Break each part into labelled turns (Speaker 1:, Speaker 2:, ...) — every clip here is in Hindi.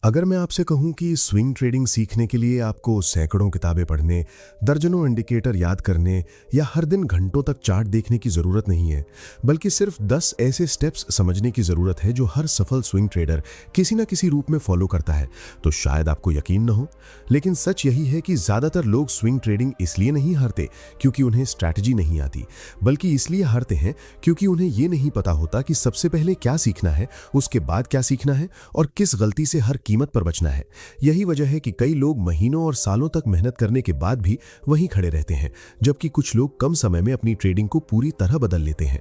Speaker 1: अगर मैं आपसे कहूं कि स्विंग ट्रेडिंग सीखने के लिए आपको सैकड़ों किताबें पढ़ने, दर्जनों इंडिकेटर याद करने या हर दिन घंटों तक चार्ट देखने की ज़रूरत नहीं है, बल्कि सिर्फ 10 ऐसे स्टेप्स समझने की ज़रूरत है जो हर सफल स्विंग ट्रेडर किसी न किसी रूप में फॉलो करता है, तो शायद आपको यकीन न हो। लेकिन सच यही है कि ज़्यादातर लोग स्विंग ट्रेडिंग इसलिए नहीं हारते क्योंकि उन्हें स्ट्रैटेजी नहीं आती, बल्कि इसलिए हारते हैं क्योंकि उन्हें ये नहीं पता होता कि सबसे पहले क्या सीखना है, उसके बाद क्या सीखना है और किस गलती से हर कीमत पर बचना है। यही वजह है कि कई लोग महीनों और सालों तक मेहनत करने के बाद भी वहीं खड़े रहते हैं, जबकि कुछ लोग कम समय में अपनी ट्रेडिंग को पूरी तरह बदल लेते हैं।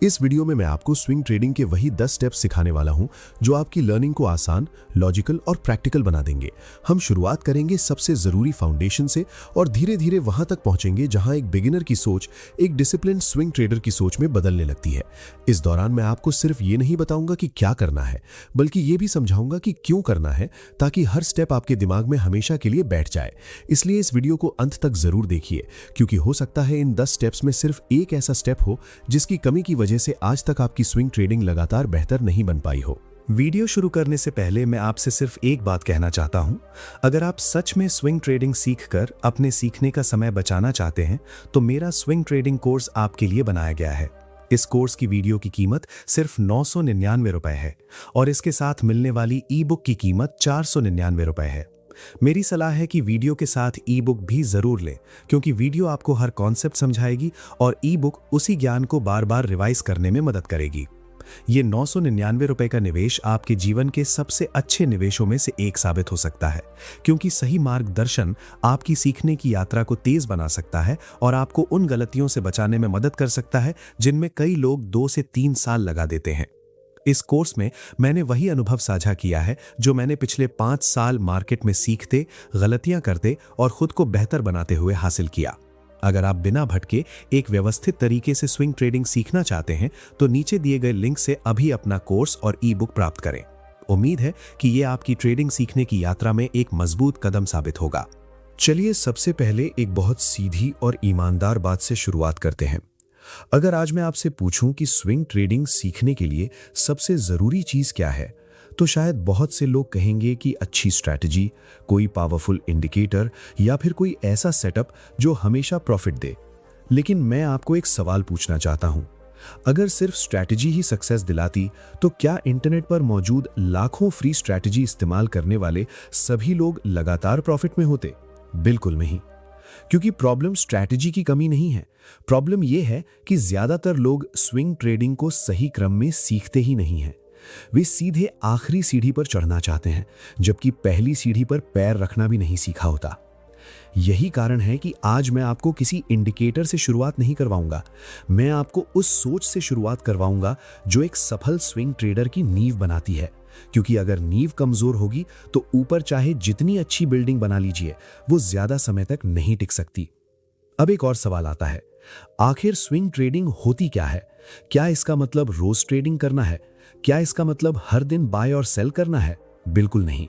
Speaker 1: इस वीडियो में मैं आपको स्विंग ट्रेडिंग के वही 10 स्टेप्स सिखाने वाला हूं जो आपकी लर्निंग को आसान, लॉजिकल और प्रैक्टिकल बना देंगे। हम शुरुआत करेंगे सबसे जरूरी फाउंडेशन से और धीरे धीरे वहां तक पहुंचेंगे जहां एक बिगिनर की सोच एक डिसिप्लिन स्विंग ट्रेडर की सोच में बदलने लगती है। इस दौरान मैं आपको सिर्फ ये नहीं बताऊंगा कि क्या करना है, बल्कि ये भी समझाऊंगा कि क्यों करना है, ताकि हर स्टेप आपके दिमाग में हमेशा के लिए बैठ जाए। इसलिए इस वीडियो को अंत तक जरूर देखिए, क्योंकि हो सकता है इन 10 स्टेप्स में सिर्फ एक ऐसा स्टेप हो जिसकी कमी की वजह से आज तक आपकी स्विंग ट्रेडिंग लगातार बेहतर नहीं बन पाई हो।
Speaker 2: वीडियो शुरू करने से पहले मैं आपसे सिर्फ एक बात कहना चाहता हूं। अगर आप सच में स्विंग ट्रेडिंग सीखकर अपने सीखने का समय बचाना चाहते हैं तो मेरा स्विंग ट्रेडिंग कोर्स आपके लिए बनाया गया है। इस कोर्स की वीडियो की कीमत सिर्फ 999 रुपए है और इसके साथ मिलने वाली ई बुक की कीमत 499 रुपए है। मेरी सलाह है कि वीडियो के साथ ई बुक भी जरूर लें, क्योंकि वीडियो आपको हर कॉन्सेप्ट समझाएगी और ई बुक उसी ज्ञान को बार बार रिवाइज करने में मदद करेगी। ये 999 रुपए का निवेश आपके जीवन के सबसे अच्छे निवेशों में से एक साबित हो सकता है, क्योंकि सही मार्गदर्शन आपकी सीखने की यात्रा को तेज बना सकता है और आपको उन गलतियों से बचाने में मदद कर सकता है जिनमें कई लोग 2 से 3 साल लगा देते हैं। इस कोर्स में मैंने वही अनुभव साझा किया है जो मैंने पिछले 5 साल मार्केट में सीखते, गलतियां करते और खुद को बेहतर बनाते हुए हासिल किया। अगर आप बिना भटके एक व्यवस्थित तरीके से स्विंग ट्रेडिंग सीखना चाहते हैं तो नीचे दिए गए लिंक से अभी अपना कोर्स और ई बुक प्राप्त करें। उम्मीद है कि यह आपकी ट्रेडिंग सीखने की यात्रा में एक मजबूत कदम साबित होगा।
Speaker 1: चलिए सबसे पहले एक बहुत सीधी और ईमानदार बात से शुरुआत करते हैं। अगर आज मैं आपसे पूछूं कि स्विंग ट्रेडिंग सीखने के लिए सबसे जरूरी चीज क्या है, तो शायद बहुत से लोग कहेंगे कि अच्छी स्ट्रैटेजी, कोई पावरफुल इंडिकेटर या फिर कोई ऐसा सेटअप जो हमेशा प्रॉफिट दे। लेकिन मैं आपको एक सवाल पूछना चाहता हूं, अगर सिर्फ स्ट्रैटेजी ही सक्सेस दिलाती तो क्या इंटरनेट पर मौजूद लाखों फ्री स्ट्रैटेजी इस्तेमाल करने वाले सभी लोग लगातार प्रॉफिट में होते? बिल्कुल नहीं। क्योंकि प्रॉब्लम स्ट्रैटेजी की कमी नहीं है, प्रॉब्लम यह है कि ज्यादातर लोग स्विंग ट्रेडिंग को सही क्रम में सीखते ही नहीं हैं। वे सीधे आखिरी सीढ़ी पर चढ़ना चाहते हैं, जबकि पहली सीढ़ी पर पैर रखना भी नहीं सीखा होता। यही कारण है कि आज मैं आपको किसी इंडिकेटर से शुरुआत नहीं करवाऊंगा, मैं आपको उस सोच से शुरुआत करवाऊंगा जो एक सफल स्विंग ट्रेडर की नींव बनाती है। क्योंकि अगर नींव कमजोर होगी तो ऊपर चाहे जितनी अच्छी बिल्डिंग बना लीजिए, वो ज्यादा समय तक नहीं टिक सकती। अब एक और सवाल आता है, आखिर स्विंग ट्रेडिंग होती क्या है? क्या इसका मतलब रोज ट्रेडिंग करना है? क्या इसका मतलब हर दिन बाय और सेल करना है? बिल्कुल नहीं।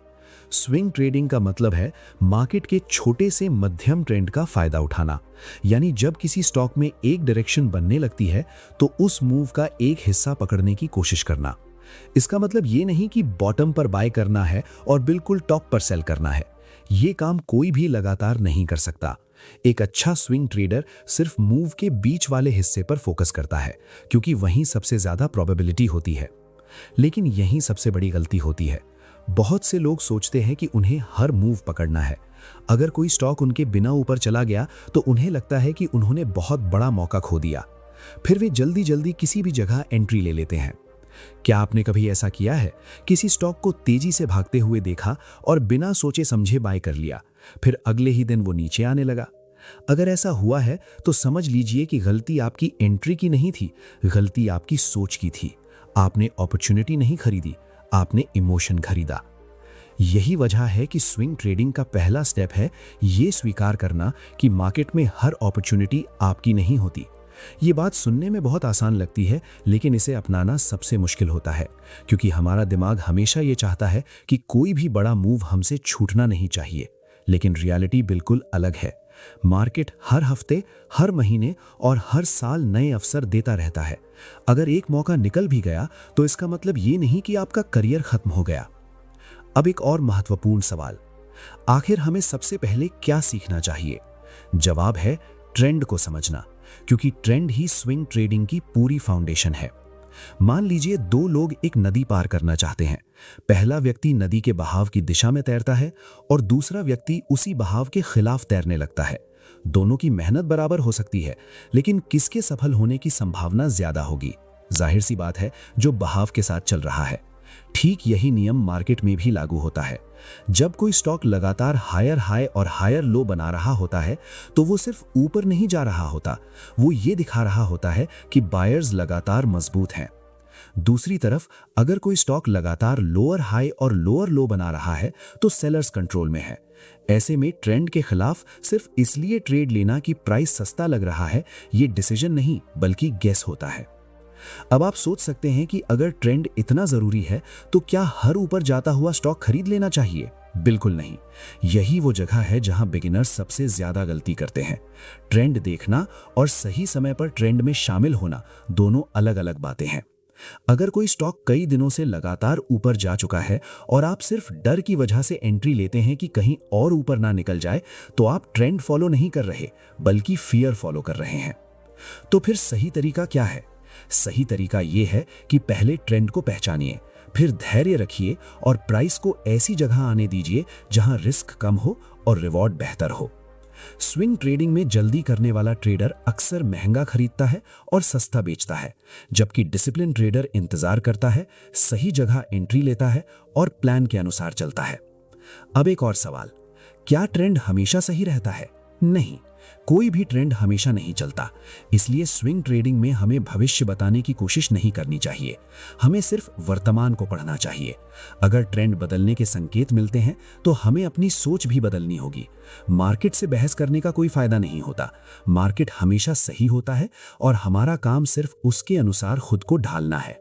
Speaker 1: स्विंग ट्रेडिंग का मतलब है मार्केट के छोटे से मध्यम ट्रेंड का फायदा उठाना। यानी जब किसी स्टॉक में एक डायरेक्शन बनने लगती है तो उस मूव का एक हिस्सा पकड़ने की कोशिश करना। इसका मतलब ये नहीं कि बॉटम पर बाय करना है और बिल्कुल टॉप पर सेल करना है। ये काम कोई भी लगातार नहीं कर सकता। एक अच्छा स्विंग ट्रेडर सिर्फ मूव के बीच वाले हिस्से पर फोकस करता है, क्योंकि वहीं सबसे ज्यादा प्रोबेबिलिटी होती है। लेकिन यही सबसे बड़ी गलती होती है। बहुत से लोग सोचते हैं कि उन्हें हर मूव पकड़ना है। अगर कोई स्टॉक उनके बिना ऊपर चला गया तो उन्हें लगता है कि उन्होंने बहुत बड़ा मौका खो दिया। फिर वे जल्दी जल्दी किसी भी जगह एंट्री ले लेते हैं। क्या आपने कभी ऐसा किया है? किसी स्टॉक को तेजी से भागते हुए देखा और बिना सोचे समझे बाय कर लिया, फिर अगले ही दिन वो नीचे आने लगा। अगर ऐसा हुआ है तो समझ लीजिए कि गलती आपकी एंट्री की नहीं थी, गलती आपकी सोच की थी। आपने अपॉर्चुनिटी नहीं खरीदी, आपने इमोशन खरीदा। यही वजह है कि स्विंग ट्रेडिंग का पहला स्टेप है यह स्वीकार करना कि मार्केट में हर अपॉर्चुनिटी आपकी नहीं होती। ये बात सुनने में बहुत आसान लगती है, लेकिन इसे अपनाना सबसे मुश्किल होता है, क्योंकि हमारा दिमाग हमेशा ये चाहता है कि कोई भी बड़ा मूव हमसे छूटना नहीं चाहिए। लेकिन रियलिटी बिल्कुल अलग है। मार्केट हर हफ्ते, हर महीने और हर साल नए अवसर देता रहता है। अगर एक मौका निकल भी गया तो इसका मतलब ये नहीं कि आपका करियर खत्म हो गया। अब एक और महत्वपूर्ण सवाल, आखिर हमें सबसे पहले क्या सीखना चाहिए? जवाब है ट्रेंड को समझना, क्योंकि ट्रेंड ही स्विंग ट्रेडिंग की पूरी फाउंडेशन है। मान लीजिए दो लोग एक नदी पार करना चाहते हैं। पहला व्यक्ति नदी के बहाव की दिशा में तैरता है और दूसरा व्यक्ति उसी बहाव के खिलाफ तैरने लगता है। दोनों की मेहनत बराबर हो सकती है, लेकिन किसके सफल होने की संभावना ज्यादा होगी? जाहिर सी बात है, जो बहाव के साथ चल रहा है। ठीक यही नियम मार्केट में भी लागू होता है। जब कोई स्टॉक लगातार हायर हाई और हायर लो बना रहा होता है, तो वो सिर्फ ऊपर नहीं जा रहा होता, वो ये दिखा रहा होता है कि बायर्स लगातार मजबूत हैं। दूसरी तरफ अगर कोई स्टॉक लगातार लोअर हाई और लोअर लो बना रहा है, तो सेलर्स कंट्रोल में है। ऐसे में ट्रेंड के खिलाफ सिर्फ इसलिए ट्रेड लेना कि प्राइस सस्ता लग रहा है, ये डिसीजन नहीं बल्कि गेस होता है। अब आप सोच सकते हैं कि अगर ट्रेंड इतना जरूरी है, तो क्या हर ऊपर जाता हुआ स्टॉक खरीद लेना चाहिए? बिल्कुल नहीं। यही वो जगह है जहां बिगिनर्स सबसे ज्यादा गलती करते हैं। ट्रेंड देखना और सही समय पर ट्रेंड में शामिल होना दोनों अलग अलग बातें हैं। अगर कोई स्टॉक कई दिनों से लगातार ऊपर जा चुका है और आप सिर्फ डर की वजह से एंट्री लेते हैं कि कहीं और ऊपर ना निकल जाए, तो आप ट्रेंड फॉलो नहीं कर रहे बल्कि फियर फॉलो कर रहे हैं। तो फिर सही तरीका क्या है? सही तरीका यह है कि पहले ट्रेंड को पहचानिए, फिर धैर्य रखिए और प्राइस को ऐसी जगह आने दीजिए जहां रिस्क कम हो और रिवॉर्ड बेहतर हो। स्विंग ट्रेडिंग में जल्दी करने वाला ट्रेडर अक्सर महंगा खरीदता है और सस्ता बेचता है, जबकि डिसिप्लिन ट्रेडर इंतजार करता है, सही जगह एंट्री लेता है और प्लान के अनुसार चलता है। अब एक और सवाल, क्या ट्रेंड हमेशा सही रहता है? नहीं, कोई भी ट्रेंड हमेशा नहीं चलता। इसलिए स्विंग ट्रेडिंग में हमें भविष्य बताने की कोशिश नहीं करनी चाहिए, हमें सिर्फ वर्तमान को पढ़ना चाहिए। अगर ट्रेंड बदलने के संकेत मिलते हैं, तो हमें अपनी सोच भी बदलनी होगी। मार्केट से बहस करने का कोई फायदा नहीं होता। मार्केट हमेशा सही होता है और हमारा काम सिर्फ उसके अनुसार खुद को ढालना है।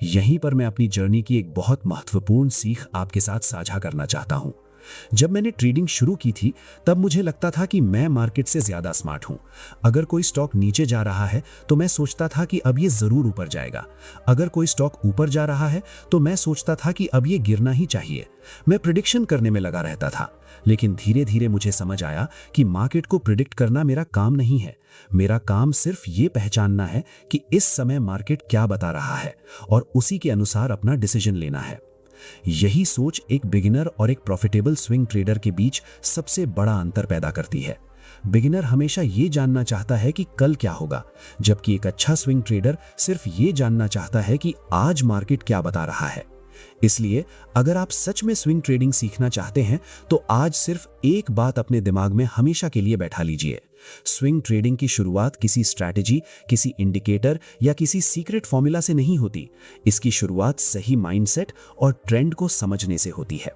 Speaker 1: यहीं पर मैं अपनी जर्नी की एक बहुत महत्वपूर्ण सीख आपके साथ साझा करना चाहता हूं। जब मैंने ट्रेडिंग शुरू की थी, तब मुझे लगता था कि मैं मार्केट से ज्यादा स्मार्ट हूं। अगर कोई स्टॉक नीचे जा रहा है, तो मैं सोचता था कि अब ये जरूर ऊपर जाएगा। अगर कोई स्टॉक ऊपर जा रहा है, तो मैं सोचता था कि अब ये गिरना ही चाहिए। मैं प्रिडिक्शन करने में लगा रहता था। लेकिन धीरे धीरे मुझे समझ आया कि मार्केट को प्रिडिक्ट करना मेरा काम नहीं है। मेरा काम सिर्फ ये पहचानना है कि इस समय मार्केट क्या बता रहा है और उसी के अनुसार अपना डिसीजन लेना है। यही सोच एक बिगिनर और एक प्रॉफिटेबल स्विंग ट्रेडर के बीच सबसे बड़ा अंतर पैदा करती है। बिगिनर हमेशा ये जानना चाहता है कि कल क्या होगा, जबकि एक अच्छा स्विंग ट्रेडर सिर्फ ये जानना चाहता है कि आज मार्केट क्या बता रहा है। इसलिए अगर आप सच में स्विंग ट्रेडिंग सीखना चाहते हैं, तो आज सिर्फ एक बात अपने दिमाग में हमेशा के लिए बैठा लीजिए। स्विंग ट्रेडिंग की शुरुआत किसी स्ट्रैटेजी, किसी इंडिकेटर या किसी सीक्रेट फॉर्मूला से नहीं होती। इसकी शुरुआत सही माइंडसेट और ट्रेंड को समझने से होती है।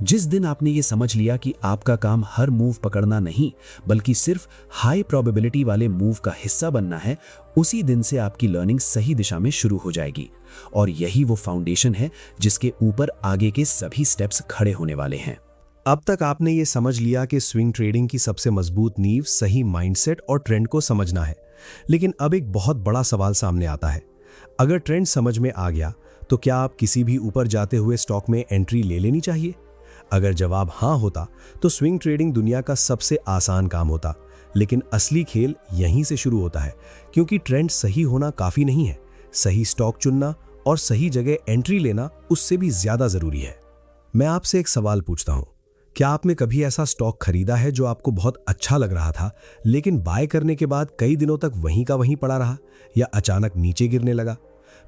Speaker 1: जिस दिन आपने ये समझ लिया कि आपका काम हर मूव पकड़ना नहीं, बल्कि सिर्फ हाई प्रोबेबिलिटी वाले मूव का हिस्सा बनना है, उसी दिन से आपकी लर्निंग सही दिशा में शुरू हो जाएगी। और यही वो फाउंडेशन है जिसके ऊपर आगे के सभी स्टेप्स खड़े होने वाले हैं।
Speaker 2: अब तक आपने ये समझ लिया कि स्विंग ट्रेडिंग की सबसे मजबूत नींव सही माइंडसेट और ट्रेंड को समझना है। लेकिन अब एक बहुत बड़ा सवाल सामने आता है। अगर ट्रेंड समझ में आ गया, तो क्या आप किसी भी ऊपर जाते हुए स्टॉक में एंट्री ले लेनी चाहिए? अगर जवाब हाँ होता, तो स्विंग ट्रेडिंग दुनिया का सबसे आसान काम होता। लेकिन असली खेल यहीं से शुरू होता है, क्योंकि ट्रेंड सही होना काफी नहीं है, सही स्टॉक चुनना और सही जगह एंट्री लेना उससे भी ज्यादा जरूरी है। मैं आपसे एक सवाल पूछता हूं, क्या आपने कभी ऐसा स्टॉक खरीदा है जो आपको बहुत अच्छा लग रहा था, लेकिन बाय करने के बाद कई दिनों तक वहीं का वहीं पड़ा रहा या अचानक नीचे गिरने लगा?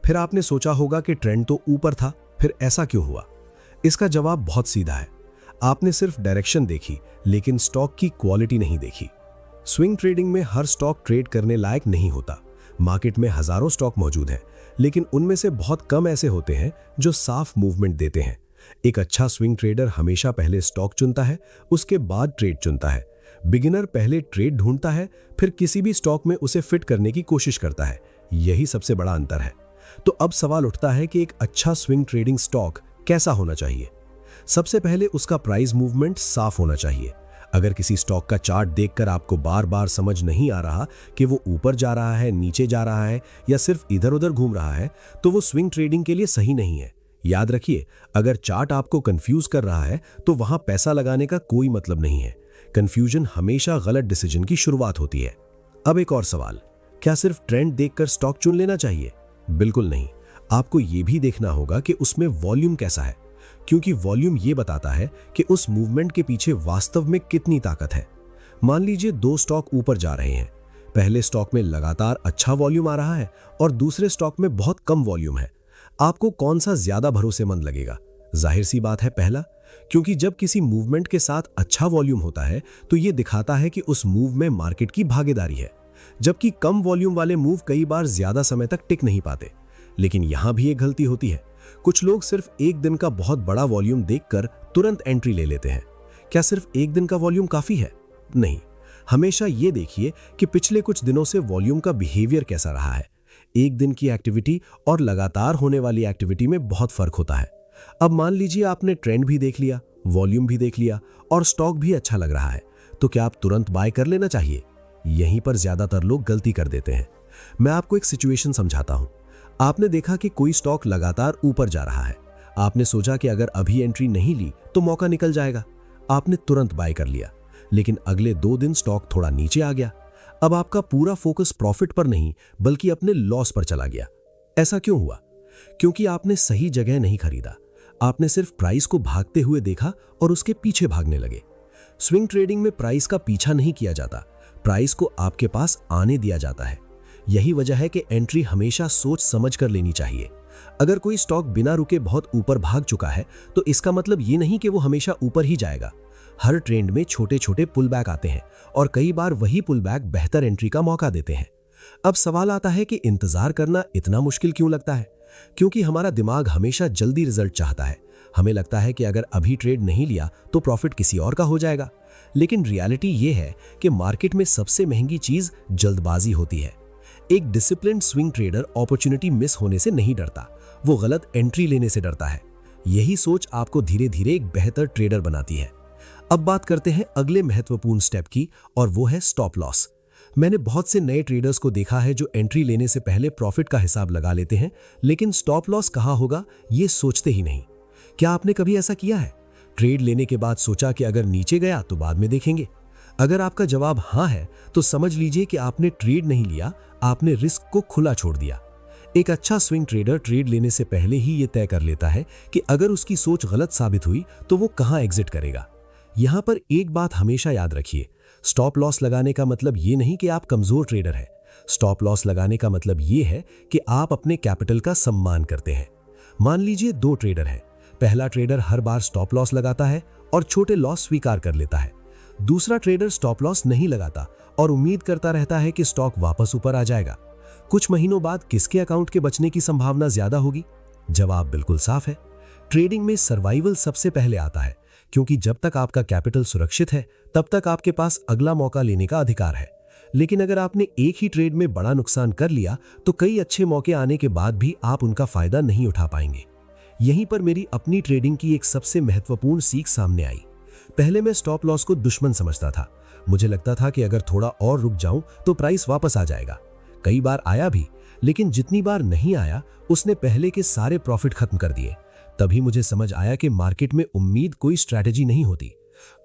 Speaker 2: फिर आपने सोचा होगा कि ट्रेंड तो ऊपर था, फिर ऐसा क्यों हुआ? इसका जवाब बहुत सीधा है। आपने सिर्फ डायरेक्शन देखी, लेकिन स्टॉक की क्वालिटी नहीं देखी। स्विंग ट्रेडिंग में हर स्टॉक ट्रेड करने लायक नहीं होता। मार्केट में हजारों स्टॉक मौजूद हैं, लेकिन उनमें से बहुत कम ऐसे होते हैं जो साफ मूवमेंट देते हैं। एक अच्छा स्विंग ट्रेडर हमेशा पहले स्टॉक चुनता है, उसके बाद ट्रेड चुनता है। बिगिनर पहले ट्रेड ढूंढता है, फिर किसी भी स्टॉक में उसे फिट करने की कोशिश करता है। यही सबसे बड़ा अंतर है। तो अब सवाल उठता है कि एक अच्छा स्विंग ट्रेडिंग स्टॉक कैसा होना चाहिए? सबसे पहले उसका प्राइस मूवमेंट साफ होना चाहिए। अगर किसी स्टॉक का चार्ट देखकर आपको बार बार समझ नहीं आ रहा कि वो ऊपर जा रहा है, नीचे जा रहा है या सिर्फ इधर उधर घूम रहा है, तो वो स्विंग ट्रेडिंग के लिए सही नहीं है।
Speaker 1: याद रखिए, अगर चार्ट आपको कंफ्यूज कर रहा है तो वहां पैसा लगाने का कोई मतलब नहीं है। कंफ्यूजन हमेशा गलत डिसीजन की शुरुआत होती है। अब एक और सवाल, क्या सिर्फ ट्रेंड देखकर स्टॉक चुन लेना चाहिए? बिल्कुल नहीं। आपको यह भी देखना होगा कि उसमें वॉल्यूम कैसा है, क्योंकि वॉल्यूम यह बताता है कि उस मूवमेंट के पीछे वास्तव में कितनी ताकत है। मान लीजिए 2 स्टॉक ऊपर जा रहे हैं। पहले स्टॉक में लगातार अच्छा वॉल्यूम आ रहा है और दूसरे स्टॉक में बहुत कम वॉल्यूम है। आपको कौन सा ज्यादा भरोसेमंद लगेगा? जाहिर सी बात है पहला, क्योंकि जब किसी मूवमेंट के साथ अच्छा वॉल्यूम होता है तो यह दिखाता है कि उस मूव में मार्केट की भागीदारी है, जबकि कम वॉल्यूम वाले मूव कई बार ज्यादा समय तक टिक नहीं पाते। लेकिन यहां भी एक गलती होती है। कुछ लोग सिर्फ एक दिन का बहुत बड़ा वॉल्यूम देखकर तुरंत एंट्री ले लेते हैं। क्या सिर्फ एक दिन का वॉल्यूम काफी है? नहीं। हमेशा ये देखिए कि पिछले कुछ दिनों से वॉल्यूम का बिहेवियर कैसा रहा है। एक दिन की एक्टिविटी और लगातार होने वाली एक्टिविटी में बहुत फर्क होता है। अब मान लीजिए आपने ट्रेंड भी देख लिया, वॉल्यूम भी देख लिया और स्टॉक भी अच्छा लग रहा है, तो क्या आप तुरंत बाय कर लेना चाहिए? यहीं पर ज्यादातर लोग गलती कर देते हैं। मैं आपको एक सिचुएशन समझाता हूं। आपने देखा कि कोई स्टॉक लगातार ऊपर जा रहा है। आपने सोचा कि अगर अभी एंट्री नहीं ली तो मौका निकल जाएगा। आपने तुरंत बाय कर लिया, लेकिन अगले 2 दिन स्टॉक थोड़ा नीचे आ गया। अब आपका पूरा फोकस प्रॉफिट पर नहीं बल्कि अपने लॉस पर चला गया। ऐसा क्यों हुआ? क्योंकि आपने सही जगह नहीं खरीदा। आपने सिर्फ प्राइस को भागते हुए देखा और उसके पीछे भागने लगे। स्विंग ट्रेडिंग में प्राइस का पीछा नहीं किया जाता, प्राइस को आपके पास आने दिया जाता है। यही वजह है कि एंट्री हमेशा सोच समझ कर लेनी चाहिए। अगर कोई स्टॉक बिना रुके बहुत ऊपर भाग चुका है तो इसका मतलब ये नहीं कि वो हमेशा ऊपर ही जाएगा। हर ट्रेंड में छोटे छोटे पुल बैक आते हैं और कई बार वही पुल बैक बेहतर एंट्री का मौका देते हैं। अब सवाल आता है कि इंतजार करना इतना मुश्किल क्यों लगता है? क्योंकि हमारा दिमाग हमेशा जल्दी रिजल्ट चाहता है। हमें लगता है कि अगर अभी ट्रेड नहीं लिया तो प्रॉफिट किसी और का हो जाएगा। लेकिन रियलिटी ये है कि मार्केट में सबसे महंगी चीज जल्दबाजी होती है। एक disciplined swing trader opportunity miss होने से नहीं डरता, वो गलत एंट्री लेने से डरता है। यही सोच आपको धीरे धीरे एक बेहतर ट्रेडर बनाती है। अब बात करते हैं अगले महत्वपूर्ण स्टेप की, और वो है स्टॉप लॉस। मैंने बहुत से नए ट्रेडर्स को देखा है जो एंट्री लेने से पहले प्रॉफिट का हिसाब लगा लेते हैं, लेकिन स्टॉप लॉस कहाँ होगा ये सोचते ही नहीं। क्या आपने कभी ऐसा किया है? ट्रेड लेने के बाद सोचा कि अगर नीचे गया तो बाद में देखेंगे। अगर आपका जवाब हाँ है तो समझ लीजिए कि आपने ट्रेड नहीं लिया, आपने रिस्क को खुला छोड़ दिया। एक अच्छा स्विंग ट्रेडर ट्रेड लेने से पहले ही ये तय कर लेता है कि अगर उसकी सोच गलत साबित हुई तो वो कहां एग्जिट करेगा। यहां पर एक बात हमेशा याद रखिए, स्टॉप लॉस लगाने का मतलब ये नहीं कि आप कमजोर ट्रेडर हैं। स्टॉप लॉस लगाने का मतलब ये है कि आप अपने कैपिटल का सम्मान करते हैं। मान लीजिए 2 ट्रेडर हैं। पहला ट्रेडर हर बार स्टॉप लॉस लगाता है और छोटे लॉस स्वीकार कर लेता है। दूसरा ट्रेडर स्टॉप लॉस नहीं लगाता और उम्मीद करता रहता है कि स्टॉक वापस ऊपर आ जाएगा। कुछ महीनों बाद किसके अकाउंट के बचने की संभावना ज्यादा होगी? जवाब बिल्कुल साफ है, ट्रेडिंग में सर्वाइवल सबसे पहले आता है, क्योंकि जब तक आपका कैपिटल सुरक्षित है तब तक आपके पास अगला मौका लेने का अधिकार है। लेकिन अगर आपने एक ही ट्रेड में बड़ा नुकसान कर लिया तो कई अच्छे मौके आने के बाद भी आप उनका फायदा नहीं उठा पाएंगे। यहीं पर मेरी अपनी ट्रेडिंग की एक सबसे महत्वपूर्ण सीख सामने आई। पहले मैं स्टॉप लॉस को दुश्मन समझता था। मुझे लगता था कि अगर थोड़ा और रुक जाऊं तो प्राइस वापस आ जाएगा। कई बार आया भी, लेकिन जितनी बार नहीं आया उसने पहले के सारे प्रॉफिट खत्म कर दिए। तभी मुझे समझ आया कि मार्केट में उम्मीद कोई स्ट्रैटेजी नहीं होती।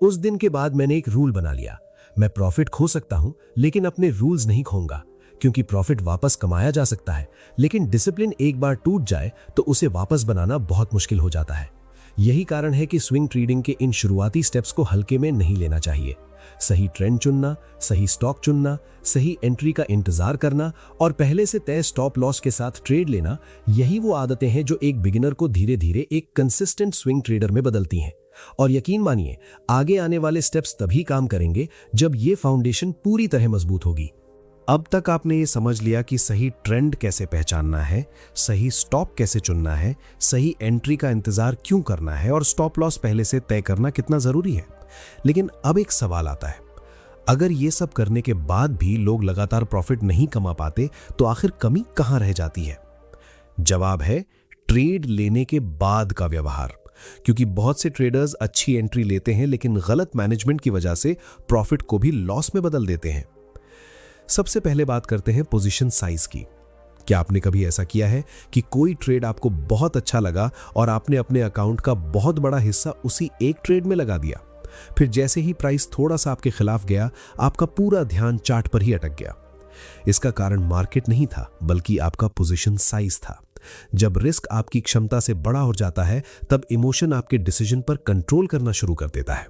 Speaker 1: उस दिन के बाद मैंने एक रूल बना लिया, मैं प्रॉफिट खो सकता हूं लेकिन अपने रूल्स नहीं खोऊंगा, क्योंकि प्रॉफिट वापस कमाया जा सकता है, लेकिन डिसिप्लिन एक बार टूट जाए तो उसे वापस बनाना बहुत मुश्किल हो जाता है। यही कारण है कि स्विंग ट्रेडिंग के इन शुरुआती स्टेप्स को हल्के में नहीं लेना चाहिए। सही ट्रेंड चुनना, सही स्टॉक चुनना, सही एंट्री का इंतजार करना और पहले से तय स्टॉप लॉस के साथ ट्रेड लेना, यही वो आदतें हैं जो एक बिगिनर को धीरे धीरे एक कंसिस्टेंट स्विंग ट्रेडर में बदलती हैं। और यकीन मानिए, आगे आने वाले स्टेप्स तभी काम करेंगे जब ये फाउंडेशन पूरी तरह मजबूत होगी।
Speaker 2: अब तक आपने ये समझ लिया कि सही ट्रेंड कैसे पहचानना है, सही स्टॉप कैसे चुनना है, सही एंट्री का इंतजार क्यों करना है और स्टॉप लॉस पहले से तय करना कितना जरूरी है। लेकिन अब एक सवाल आता है, अगर ये सब करने के बाद भी लोग लगातार प्रॉफिट नहीं कमा पाते तो आखिर कमी कहां रह जाती है? जवाब है ट्रेड लेने के बाद का व्यवहार। क्योंकि बहुत से ट्रेडर्स अच्छी एंट्री लेते हैं लेकिन गलत मैनेजमेंट की वजह से प्रॉफिट को भी लॉस में बदल देते हैं। सबसे पहले बात करते हैं पोजीशन साइज की।
Speaker 1: क्या आपने कभी ऐसा किया है कि कोई ट्रेड आपको बहुत अच्छा लगा और आपने अपने अकाउंट का बहुत बड़ा हिस्सा उसी एक ट्रेड में लगा दिया? फिर जैसे ही प्राइस थोड़ा सा आपके खिलाफ गया, आपका पूरा ध्यान चार्ट पर ही अटक गया। इसका कारण मार्केट नहीं था, बल्कि आपका पोजीशन साइज था। जब रिस्क आपकी क्षमता से बड़ा हो जाता है, तब इमोशन आपके डिसीजन पर कंट्रोल करना शुरू कर देता है।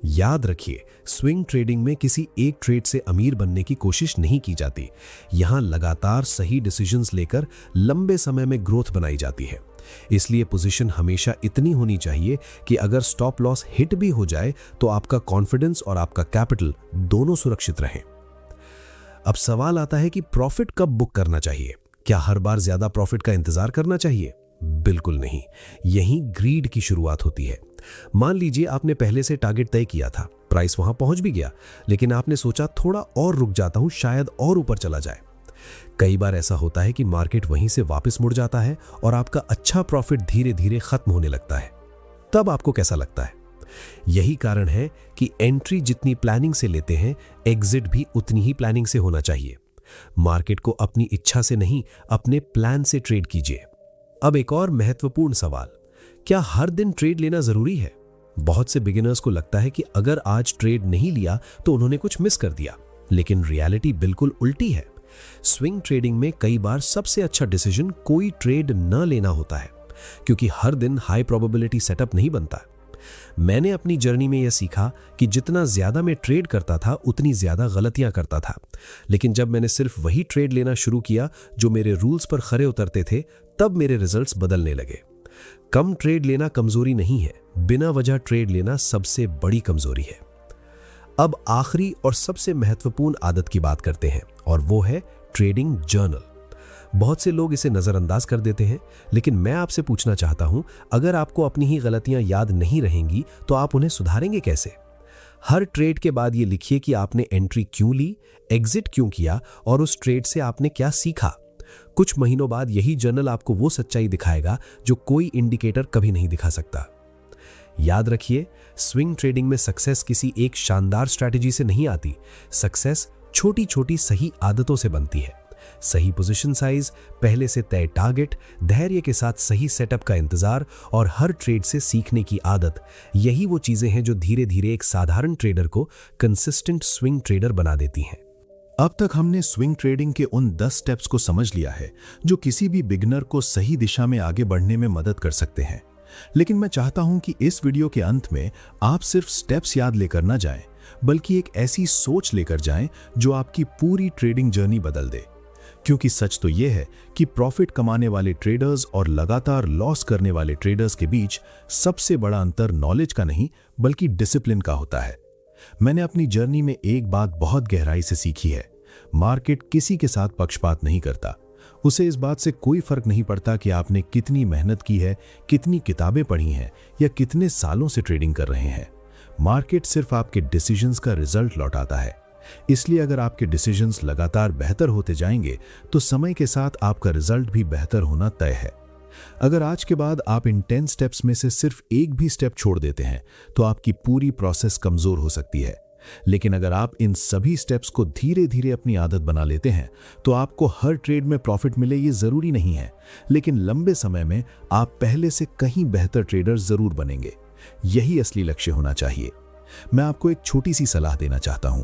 Speaker 1: याद रखिए, स्विंग ट्रेडिंग में किसी एक ट्रेड से अमीर बनने की कोशिश नहीं की जाती। यहां लगातार सही डिसीजंस लेकर लंबे समय में ग्रोथ बनाई जाती है। इसलिए पोजीशन हमेशा इतनी होनी चाहिए कि अगर स्टॉप लॉस हिट भी हो जाए तो आपका कॉन्फिडेंस और आपका कैपिटल दोनों सुरक्षित रहें। अब सवाल आता है कि प्रॉफिट कब बुक करना चाहिए? क्या हर बार ज्यादा प्रॉफिट का इंतजार करना चाहिए? बिल्कुल नहीं। यहीं ग्रीड की शुरुआत होती है। मान लीजिए आपने पहले से टारगेट तय किया था, प्राइस वहां पहुंच भी गया, लेकिन आपने सोचा थोड़ा और रुक जाता हूं, शायद और ऊपर चला जाए। कई बार ऐसा होता है कि मार्केट वहीं से वापस मुड़ जाता है और आपका अच्छा प्रॉफिट धीरे धीरे खत्म होने लगता है। तब आपको कैसा लगता है? यही कारण है कि एंट्री जितनी प्लानिंग से लेते हैं, एग्जिट भी उतनी ही प्लानिंग से होना चाहिए। मार्केट को अपनी इच्छा से नहीं, अपने प्लान से ट्रेड कीजिए। अब एक और महत्वपूर्ण सवाल, क्या हर दिन ट्रेड लेना जरूरी है? बहुत से बिगिनर्स को लगता है कि अगर आज ट्रेड नहीं लिया तो उन्होंने कुछ मिस कर दिया, लेकिन रियलिटी बिल्कुल उल्टी है। स्विंग ट्रेडिंग में कई बार सबसे अच्छा डिसीजन कोई ट्रेड न लेना होता है, क्योंकि हर दिन हाई प्रोबेबिलिटी सेटअप नहीं बनता। मैंने अपनी जर्नी में यह सीखा कि जितना ज्यादा मैं ट्रेड करता था, उतनी ज्यादा गलतियां करता था। लेकिन जब मैंने सिर्फ वही ट्रेड लेना शुरू किया जो मेरे रूल्स पर खरे उतरते थे, तब मेरे रिजल्ट्स बदलने लगे। कम ट्रेड लेना कमजोरी नहीं है, बिना वजह ट्रेड लेना सबसे बड़ी कमजोरी है। अब आखिरी और सबसे महत्वपूर्ण आदत की बात करते हैं, और वो है ट्रेडिंग जर्नल। बहुत से लोग इसे नजरअंदाज कर देते हैं, लेकिन मैं आपसे पूछना चाहता हूं, अगर आपको अपनी ही गलतियां याद नहीं रहेंगी तो आप उन्हें सुधारेंगे कैसे? हर ट्रेड के बाद ये लिखिए कि आपने एंट्री क्यों ली, एग्जिट क्यों किया और उस ट्रेड से आपने क्या सीखा। कुछ महीनों बाद यही जर्नल आपको वो सच्चाई दिखाएगा जो कोई इंडिकेटर कभी नहीं दिखा सकता। याद रखिए, स्विंग ट्रेडिंग में सक्सेस किसी एक शानदार स्ट्रैटेजी से नहीं आती। सक्सेस छोटी छोटी सही आदतों से बनती है। सही पोजीशन साइज, पहले से तय टारगेट, धैर्य के साथ सही सेटअप का इंतजार और हर ट्रेड से सीखने की आदत, यही वो चीजें हैं जो धीरे धीरे एक साधारण ट्रेडर को कंसिस्टेंट स्विंग ट्रेडर बना देती हैं।
Speaker 2: अब तक हमने स्विंग ट्रेडिंग के उन 10 स्टेप्स को समझ लिया है जो किसी भी बिगिनर को सही दिशा में आगे बढ़ने में मदद कर सकते हैं। लेकिन मैं चाहता हूं कि इस वीडियो के अंत में आप सिर्फ स्टेप्स याद लेकर ना जाएं, बल्कि एक ऐसी सोच लेकर जाएं जो आपकी पूरी ट्रेडिंग जर्नी बदल दे। क्योंकि सच तो यह है कि प्रॉफिट कमाने वाले ट्रेडर्स और लगातार लॉस करने वाले ट्रेडर्स के बीच सबसे बड़ा अंतर नॉलेज का नहीं, बल्कि डिसिप्लिन का होता है। मैंने अपनी जर्नी में एक बात बहुत गहराई से सीखी है, मार्केट किसी के साथ पक्षपात नहीं करता। उसे इस बात से कोई फर्क नहीं पड़ता कि आपने कितनी मेहनत की है, कितनी किताबें पढ़ी हैं या कितने सालों से ट्रेडिंग कर रहे हैं। मार्केट सिर्फ आपके डिसीजंस का रिजल्ट लौटाता है। इसलिए अगर आपके डिसीजंस लगातार बेहतर होते जाएंगे तो समय के साथ आपका रिजल्ट भी बेहतर होना तय है। अगर आज के बाद आप इन 10 स्टेप्स में से सिर्फ एक भी स्टेप छोड़ देते हैं तो आपकी पूरी प्रोसेस कमजोर हो सकती है। लेकिन अगर आप इन सभी स्टेप्स को धीरे धीरे अपनी आदत बना लेते हैं तो आपको हर ट्रेड में प्रॉफिट मिले ये जरूरी नहीं है, लेकिन लंबे समय में आप पहले से कहीं बेहतर ट्रेडर जरूर बनेंगे। यही असली लक्ष्य होना चाहिए। मैं आपको एक छोटी सी सलाह देना चाहता हूं,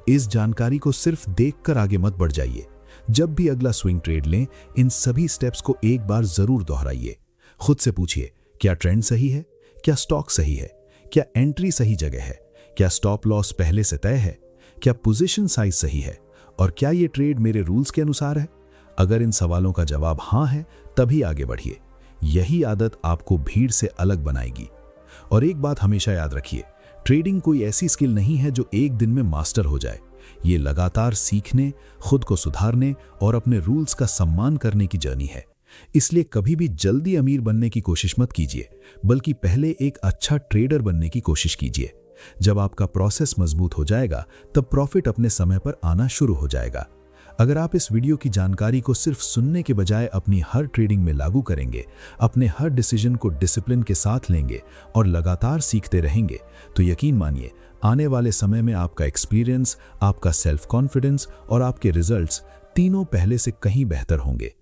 Speaker 2: इस जानकारी को सिर्फ देखकर आगे मत बढ़ जाइए। जब भी अगला स्विंग ट्रेड लें, इन सभी स्टेप्स को एक बार जरूर दोहराइए। खुद से पूछिए, क्या ट्रेंड सही है, क्या स्टॉक सही है, क्या एंट्री सही जगह है, क्या स्टॉप लॉस पहले से तय है, क्या पोजीशन साइज सही है और क्या ये ट्रेड मेरे रूल्स के अनुसार है। अगर इन सवालों का जवाब हाँ है, तभी आगे बढ़िए। यही आदत आपको भीड़ से अलग बनाएगी। और एक बात हमेशा याद रखिए, ट्रेडिंग कोई ऐसी स्किल नहीं है जो एक दिन में मास्टर हो जाए। ये लगातार सीखने, खुद को सुधारने और अपने रूल्स का सम्मान करने की जर्नी है। इसलिए कभी भी जल्दी अमीर बनने की कोशिश मत कीजिए, बल्कि पहले एक अच्छा ट्रेडर बनने की कोशिश कीजिए। जब आपका प्रोसेस मजबूत हो जाएगा, तब प्रॉफिट अपने समय पर आना शुरू हो जाएगा। अगर आप इस वीडियो की जानकारी को सिर्फ सुनने के बजाय अपनी हर ट्रेडिंग में लागू करेंगे, अपने हर डिसीजन को डिसिप्लिन के साथ लेंगे और लगातार सीखते रहेंगे, तो यकीन मानिए आने वाले समय में आपका एक्सपीरियंस, आपका सेल्फ कॉन्फिडेंस और आपके रिजल्ट्स तीनों पहले से कहीं बेहतर होंगे।